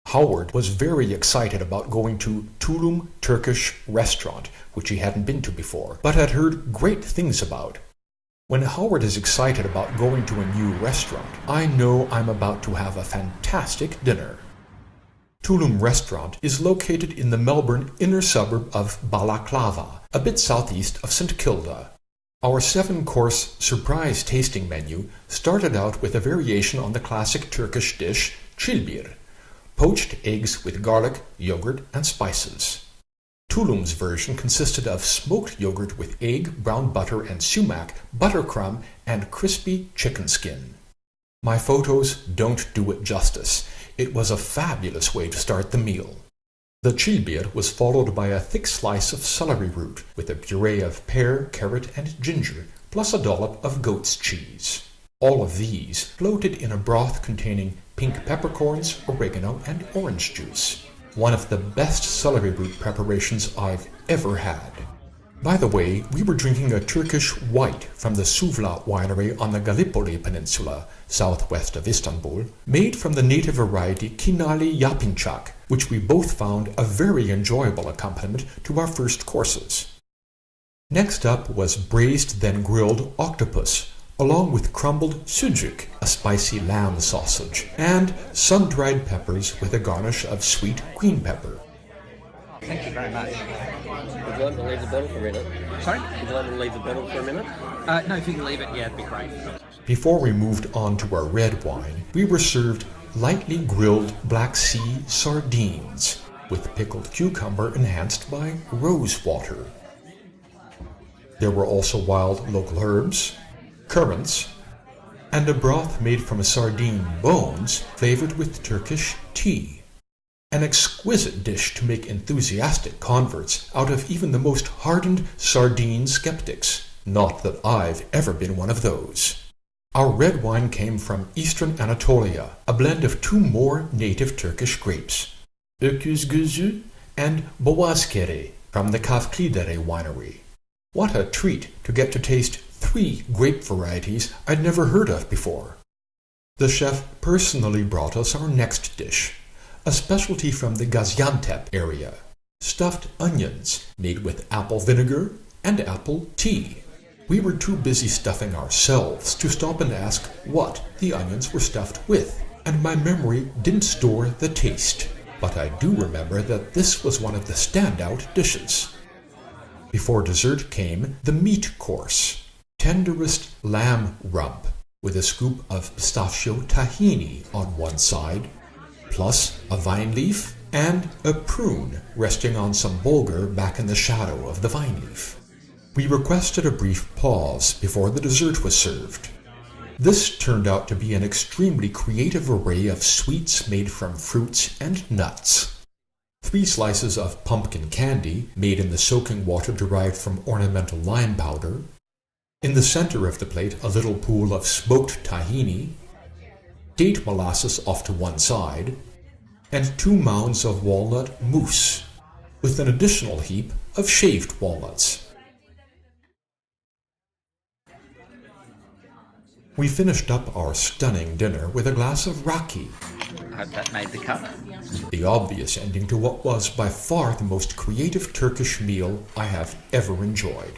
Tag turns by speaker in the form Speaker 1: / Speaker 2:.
Speaker 1: Howard was very excited about going to Tulum Turkish restaurant, which he hadn't been to before, but had heard great things about. When Howard is excited about going to a new restaurant, I know I'm about to have a fantastic dinner. Tulum restaurant is located in the Melbourne inner suburb of Balaclava, a bit southeast of St Kilda. Our 7-course surprise tasting menu started out with a variation on the classic Turkish dish çilbir, poached eggs with garlic, yogurt, and spices. Tulum's version consisted of smoked yogurt with egg, brown butter, and sumac, buttercrumb, and crispy chicken skin. My photos don't do it justice. It was a fabulous way to start the meal. The çilbir was followed by a thick slice of celery root with a puree of pear, carrot, and ginger, plus a dollop of goat's cheese. All of these floated in a broth containing pink peppercorns, oregano, and orange juice. One of the best celery root preparations I've ever had. By the way, we were drinking a Turkish White from the Suvla winery on the Gallipoli Peninsula, southwest of Istanbul, made from the native variety Kinali Yapinçak, which we both found a very enjoyable accompaniment to our first courses. Next up was braised then grilled octopus, along with crumbled sucuk, a spicy lamb sausage, and sun-dried peppers with a garnish of sweet green pepper.
Speaker 2: Thank you very much.
Speaker 3: Would you like to leave the bottle for a minute?
Speaker 2: Sorry?
Speaker 3: Would you like to leave the bottle for a minute?
Speaker 2: No, if you can leave it, yeah, it'd be great.
Speaker 1: Before we moved on to our red wine, we were served lightly grilled Black Sea sardines with pickled cucumber enhanced by rose water. There were also wild local herbs, currants, and a broth made from sardine bones flavored with Turkish tea. An exquisite dish to make enthusiastic converts out of even the most hardened sardine skeptics. Not that I've ever been one of those. Our red wine came from eastern Anatolia, a blend of 2 more native Turkish grapes, Öküz Gözü and Boğazkere from the Kavklidere winery. What a treat to get to taste 3 grape varieties I'd never heard of before. The chef personally brought us our next dish, a specialty from the Gaziantep area, stuffed onions made with apple vinegar and apple tea. We were too busy stuffing ourselves to stop and ask what the onions were stuffed with, and my memory didn't store the taste. But I do remember that this was one of the standout dishes. Before dessert came the meat course, tenderest lamb rump with a scoop of pistachio tahini on one side, plus a vine leaf and a prune resting on some bulgur back in the shadow of the vine leaf. We requested a brief pause before the dessert was served. This turned out to be an extremely creative array of sweets made from fruits and nuts. 3 slices of pumpkin candy made in the soaking water derived from ornamental lime powder. In the center of the plate, a little pool of smoked tahini, date molasses off to one side, and 2 mounds of walnut mousse, with an additional heap of shaved walnuts. We finished up our stunning dinner with a glass of raki,
Speaker 2: I hope that made the cut.
Speaker 1: the obvious ending to what was by far the most creative Turkish meal I have ever enjoyed.